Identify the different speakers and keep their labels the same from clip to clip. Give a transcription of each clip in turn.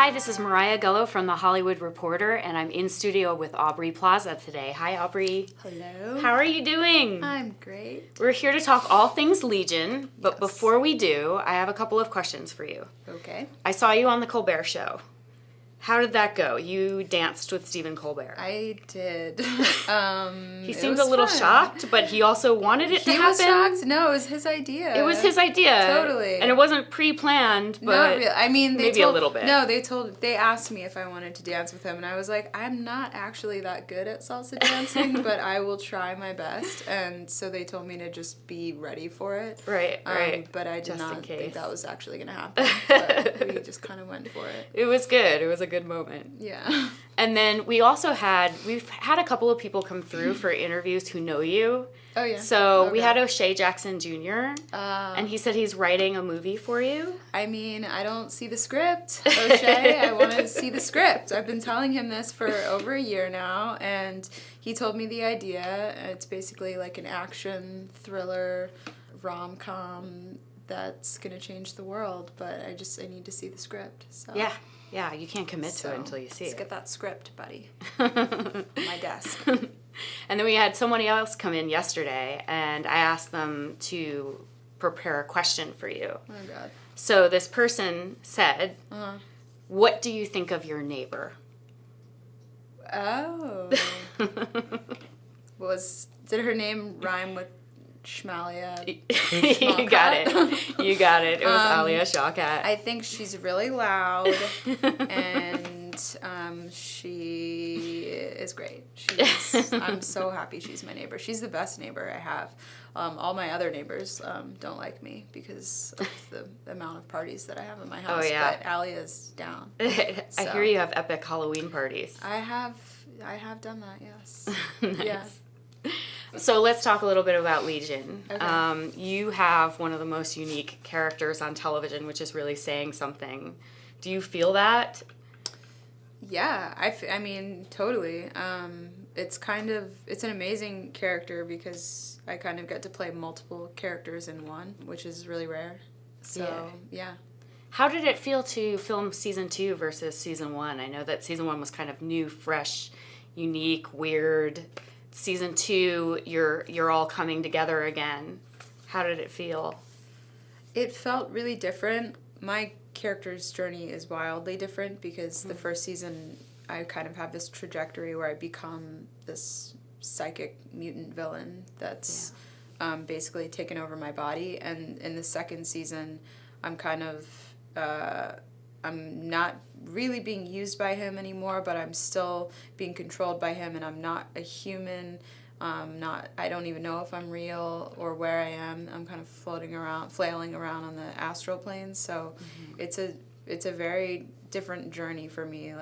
Speaker 1: Hi, this is Mariah Gullo from The Hollywood Reporter, and I'm in studio with Aubrey Plaza today. Hi, Aubrey.
Speaker 2: Hello.
Speaker 1: How are you doing?
Speaker 2: I'm great.
Speaker 1: We're here to talk all things Legion, but
Speaker 2: Yes.
Speaker 1: before we do, I have a couple of questions for you.
Speaker 2: Okay.
Speaker 1: I saw you on The Colbert Show. How did that go? You danced with Stephen Colbert.
Speaker 2: I did.
Speaker 1: He seemed a little shocked, but he also wanted it to happen.
Speaker 2: He was shocked? No, it was his idea.
Speaker 1: It was his idea.
Speaker 2: Totally.
Speaker 1: And it wasn't pre-planned, but
Speaker 2: not really. I mean,
Speaker 1: maybe a little bit.
Speaker 2: No, they asked me if I wanted to dance with him, and I was like, I'm not actually that good at salsa dancing, but I will try my best. And so they told me to just be ready for it.
Speaker 1: Right.
Speaker 2: But I did
Speaker 1: Just
Speaker 2: not
Speaker 1: in case.
Speaker 2: think that was actually going to happen. But we just kind of went for it.
Speaker 1: It was good. It was a good moment.
Speaker 2: Yeah.
Speaker 1: And then we've had a couple of people come through for interviews who know you.
Speaker 2: Oh, yeah.
Speaker 1: So we had O'Shea Jackson Jr., and he said he's writing a movie for you.
Speaker 2: I mean, I don't see the script, O'Shea. I want to see the script. I've been telling him this for over a year now, and he told me the idea. It's basically like an action thriller rom-com that's going to change the world, but I need to see the script. So.
Speaker 1: Yeah, you can't commit to it until you see
Speaker 2: let's
Speaker 1: it.
Speaker 2: get that script, buddy. My desk.
Speaker 1: And then we had somebody else come in yesterday, and I asked them to prepare a question for you.
Speaker 2: Oh, God.
Speaker 1: So this person said, what do you think of your neighbor?
Speaker 2: Oh. Did her name rhyme with Shmalia?
Speaker 1: You got it. You got it. It was Alia Shawkat.
Speaker 2: I think she's really loud, and she is great. I'm so happy she's my neighbor. She's the best neighbor I have. All my other neighbors don't like me because of the amount of parties that I have in my house.
Speaker 1: Oh, yeah.
Speaker 2: But Alia's down.
Speaker 1: I hear you have epic Halloween parties.
Speaker 2: I have done that, yes.
Speaker 1: Nice.
Speaker 2: Yeah.
Speaker 1: So let's talk a little bit about Legion.
Speaker 2: Okay.
Speaker 1: You have one of the most unique characters on television, which is really saying something. Do you feel that?
Speaker 2: Yeah, I mean, totally. It's an amazing character because I kind of get to play multiple characters in one, which is really rare. So, yeah.
Speaker 1: How did it feel to film season 2 versus season 1? I know that season 1 was kind of new, fresh, unique, weird. Season 2, you're all coming together again. How did it feel?
Speaker 2: It felt really different. My character's journey is wildly different because the first season I kind of have this trajectory where I become this psychic mutant villain that's basically taken over my body. And in the second season, I'm kind of... I'm not really being used by him anymore, but I'm still being controlled by him, and I'm not a human. I don't even know if I'm real or where I am. I'm kind of flailing around on the astral planes. So it's a very different journey for me.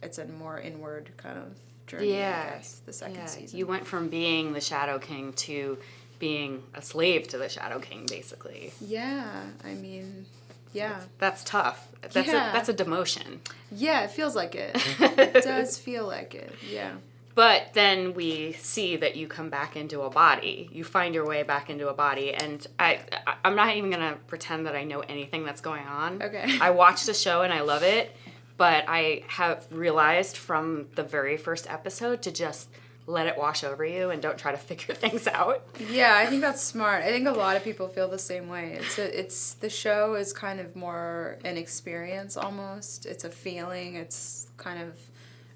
Speaker 2: It's a more inward kind of journey, I guess, the second season.
Speaker 1: You went from being the Shadow King to being a slave to the Shadow King, basically.
Speaker 2: Yeah, I mean... Yeah.
Speaker 1: That's tough. That's a demotion.
Speaker 2: Yeah, it feels like it. It does feel like it, yeah.
Speaker 1: But then we see that you come back into a body. You find your way back into a body. And I'm not even going to pretend that I know anything that's going on.
Speaker 2: Okay.
Speaker 1: I watched the show and I love it. But I have realized from the very first episode to just let it wash over you and don't try to figure things out.
Speaker 2: Yeah, I think that's smart. I think a lot of people feel the same way. The show is kind of more an experience almost. It's a feeling. It's kind of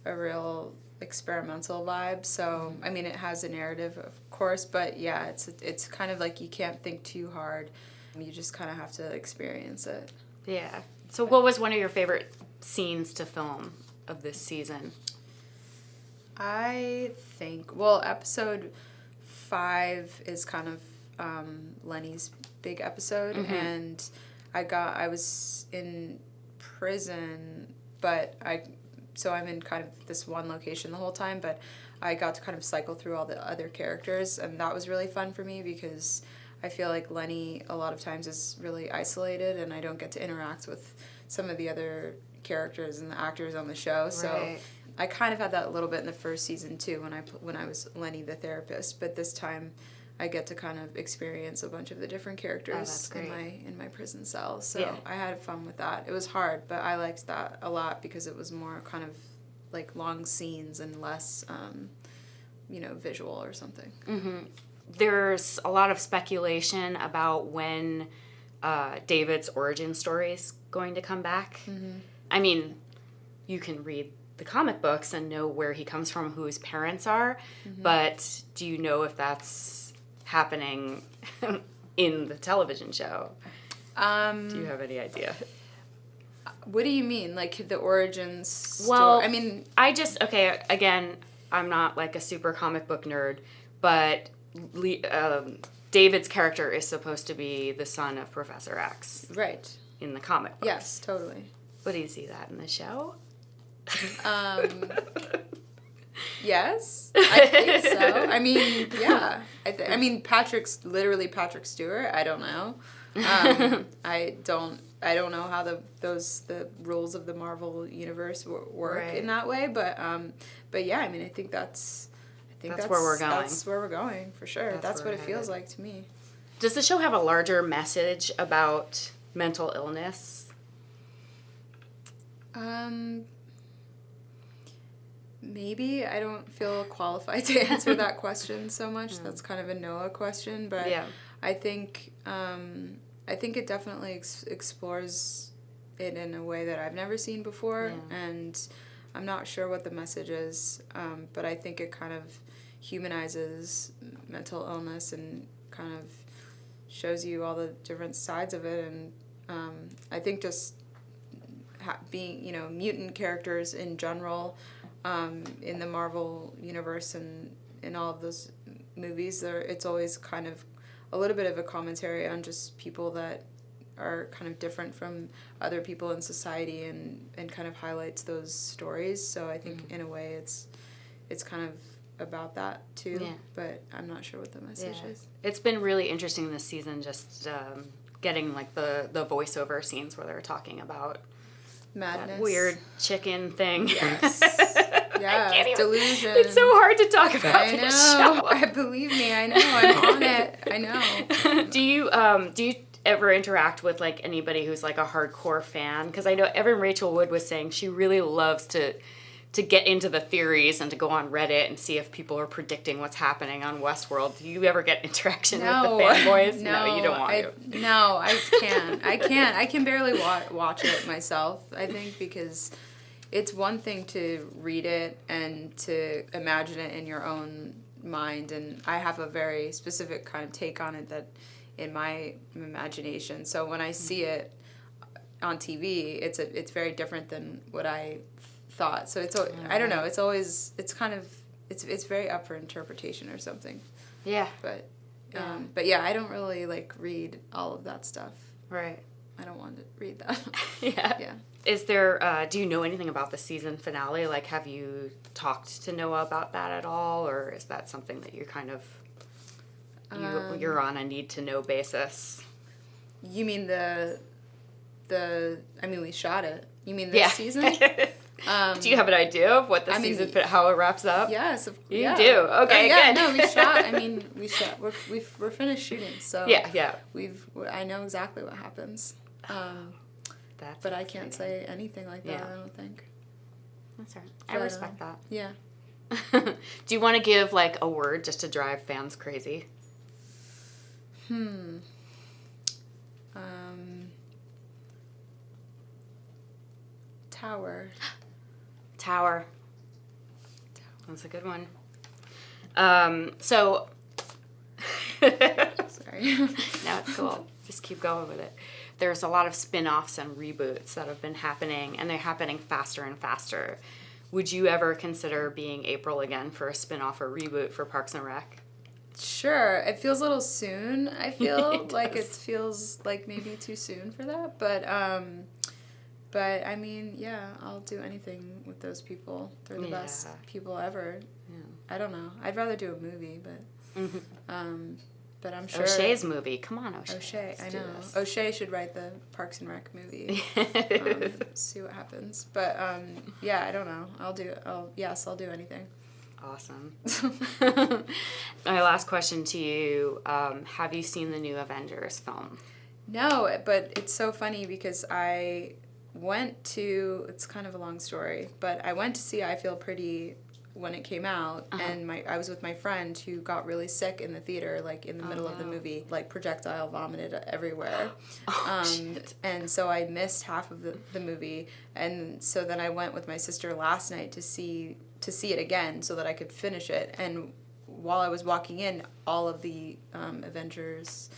Speaker 2: a real experimental vibe. So, I mean, it has a narrative, of course, but yeah, it's kind of like you can't think too hard. You just kind of have to experience it.
Speaker 1: Yeah. So what was one of your favorite scenes to film of this season?
Speaker 2: I think, episode 5 is kind of Lenny's big episode, and I was in prison, but I'm in kind of this one location the whole time, but I got to kind of cycle through all the other characters, and that was really fun for me because I feel like Lenny a lot of times is really isolated, and I don't get to interact with some of the other characters and the actors on the show, so I kind of had that a little bit in the first season too when I was Lenny the therapist, but this time I get to kind of experience a bunch of the different characters in my prison cell. So I had fun with that. It was hard, but I liked that a lot because it was more kind of like long scenes and less, visual or something.
Speaker 1: Mm-hmm. There's a lot of speculation about when David's origin story is going to come back.
Speaker 2: Mm-hmm.
Speaker 1: I mean, you can read the comic books and know where he comes from, who his parents are, but do you know if that's happening in the television show? Do you have any idea?
Speaker 2: What do you mean? Like the origins story?
Speaker 1: Well,
Speaker 2: I mean...
Speaker 1: again, I'm not like a super comic book nerd, but David's character is supposed to be the son of Professor X.
Speaker 2: Right.
Speaker 1: In the comic books.
Speaker 2: Yes, totally.
Speaker 1: But do you see that in the show?
Speaker 2: Yes, I think so. I mean, yeah. I mean, Patrick's literally Patrick Stewart. I don't know. I don't know how the rules of the Marvel universe work in that way. But yeah. I mean, I think that's
Speaker 1: where we're going.
Speaker 2: That's where we're going for sure. That's what it feels like to me.
Speaker 1: Does the show have a larger message about mental illness?
Speaker 2: Maybe. I don't feel qualified to answer that question so much. That's kind of a Noah question, but I think it definitely explores it in a way that I've never seen before, and I'm not sure what the message is, but I think it kind of humanizes mental illness and kind of shows you all the different sides of it, and I think just being, mutant characters in general in the Marvel universe and in all of those movies, it's always kind of a little bit of a commentary on just people that are kind of different from other people in society and kind of highlights those stories. So I think in a way it's kind of about that too, but I'm not sure what the message is.
Speaker 1: It's been really interesting this season, just getting like the voiceover scenes where they're talking about
Speaker 2: madness,
Speaker 1: that weird chicken thing.
Speaker 2: Yes. Yeah, delusion.
Speaker 1: It's so hard to talk about.
Speaker 2: I know. Believe me, I know. I'm on it. I know.
Speaker 1: Do you ever interact with like anybody who's like a hardcore fan? Because I know Evan Rachel Wood was saying she really loves to get into the theories and to go on Reddit and see if people are predicting what's happening on Westworld. Do you ever get interaction with the fanboys? No, you don't want to.
Speaker 2: No, I can't. I can barely watch it myself, I think, because it's one thing to read it and to imagine it in your own mind, and I have a very specific kind of take on it that in my imagination. So when I see it on TV, it's very different than what I thought. So I don't know. It's very up for interpretation or something.
Speaker 1: Yeah.
Speaker 2: But yeah, I don't really like read all of that stuff.
Speaker 1: Right.
Speaker 2: I don't want to read that.
Speaker 1: Yeah. Is there, do you know anything about the season finale? Like, have you talked to Noah about that at all? Or is that something that you're kind of, you're on a need-to-know basis?
Speaker 2: You mean we shot it. You mean this season?
Speaker 1: Do you have an idea of what the season, how it wraps up?
Speaker 2: Yes.
Speaker 1: You do? Okay, good.
Speaker 2: No, we shot. We're finished shooting, so
Speaker 1: yeah.
Speaker 2: I know exactly what happens. But I can't say anything like that, I don't think.
Speaker 1: That's all right. I respect that.
Speaker 2: Yeah.
Speaker 1: Do you want to give, like, a word just to drive fans crazy? Tower. That's a good one. So...
Speaker 2: Sorry.
Speaker 1: No, it's cool. Just keep going with it. There's a lot of spin-offs and reboots that have been happening, and they're happening faster and faster. Would you ever consider being April again for a spin-off or reboot for Parks and Rec?
Speaker 2: Sure. It feels a little soon, I feel. It feels like maybe too soon for that. But I mean, yeah, I'll do anything with those people. They're the best people ever. Yeah. I don't know. I'd rather do a movie, but... But I'm sure...
Speaker 1: O'Shea's movie. Come on, O'Shea.
Speaker 2: O'Shea, I know. O'Shea should write the Parks and Rec movie. See what happens. But, yeah, I don't know. I'll do anything.
Speaker 1: Awesome. My last question to you, have you seen the new Avengers film?
Speaker 2: No, but it's so funny because I went to, it's kind of a long story, but I went to see I Feel Pretty when it came out, and I was with my friend who got really sick in the theater, like in the middle of the movie, like projectile vomited everywhere.
Speaker 1: Shit.
Speaker 2: And so I missed half of the movie, and so then I went with my sister last night to see it again so that I could finish it. And while I was walking in, all of the Avengers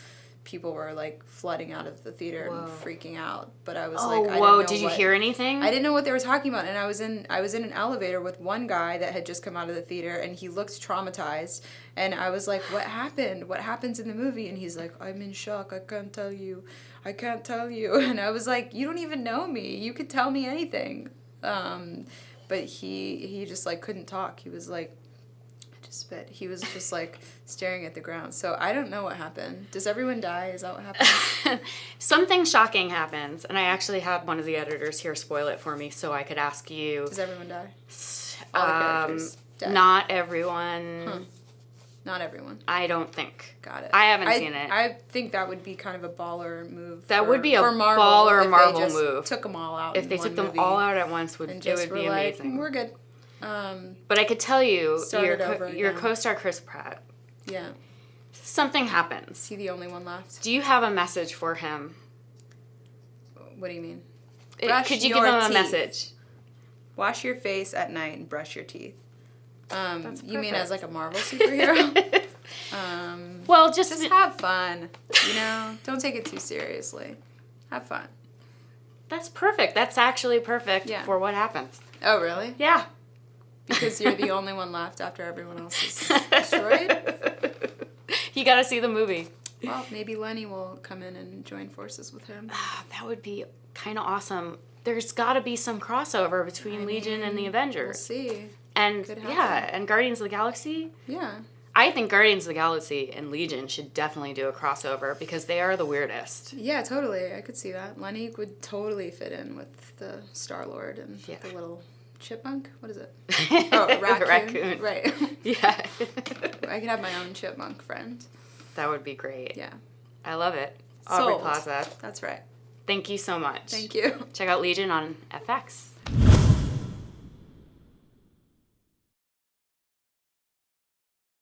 Speaker 2: people were like flooding out of the theater and freaking out. But I was I didn't know
Speaker 1: did you hear anything?
Speaker 2: I didn't know what they were talking about, and I was in an elevator with one guy that had just come out of the theater, and he looked traumatized. And I was like, "What happened? What happens in the movie?" And he's like, "I'm in shock. I can't tell you. And I was like, "You don't even know me. You could tell me anything." But he just like couldn't talk. He was like, spit. He was just like staring at the ground. So I don't know what happened. Does everyone die? Is that what happened?
Speaker 1: Something shocking happens, and I actually have one of the editors here spoil it for me so I could ask you.
Speaker 2: Does everyone die? All the characters dead.
Speaker 1: Not everyone.
Speaker 2: Huh. Not everyone.
Speaker 1: I don't think.
Speaker 2: Got it.
Speaker 1: I haven't seen it.
Speaker 2: I think that would be kind of a baller move.
Speaker 1: That would be a
Speaker 2: Marvel
Speaker 1: baller
Speaker 2: if
Speaker 1: Marvel
Speaker 2: they just
Speaker 1: move.
Speaker 2: If them all out.
Speaker 1: If they took them all out at once, it would be amazing.
Speaker 2: We're good.
Speaker 1: But I could tell you, your
Speaker 2: again.
Speaker 1: Co-star Chris Pratt.
Speaker 2: Yeah.
Speaker 1: Something happens.
Speaker 2: Is he the only one left?
Speaker 1: Do you have a message for him?
Speaker 2: What do you mean?
Speaker 1: Could you give him a message?
Speaker 2: Wash your face at night and brush your teeth.
Speaker 1: That's
Speaker 2: you mean
Speaker 1: perfect.
Speaker 2: as like a Marvel superhero?
Speaker 1: Well, just
Speaker 2: have fun. You know, don't take it too seriously. Have fun.
Speaker 1: That's perfect. That's actually perfect for what happens.
Speaker 2: Oh, really?
Speaker 1: Yeah.
Speaker 2: Because you're the only one left after everyone else is destroyed?
Speaker 1: You got to see the movie.
Speaker 2: Well, maybe Lenny will come in and join forces with him.
Speaker 1: That would be kind of awesome. There's got to be some crossover between Legion and the Avengers.
Speaker 2: We'll see.
Speaker 1: And and Guardians of the Galaxy.
Speaker 2: Yeah.
Speaker 1: I think Guardians of the Galaxy and Legion should definitely do a crossover because they are the weirdest.
Speaker 2: Yeah, totally. I could see that. Lenny would totally fit in with the Star-Lord and the little chipmunk. What is it? Oh, a raccoon.
Speaker 1: Raccoon.
Speaker 2: Right.
Speaker 1: Yeah.
Speaker 2: I could have my own chipmunk friend.
Speaker 1: That would be great.
Speaker 2: Yeah.
Speaker 1: I love it. Aubrey Plaza.
Speaker 2: That's right.
Speaker 1: Thank you so much.
Speaker 2: Thank you.
Speaker 1: Check out Legion on FX.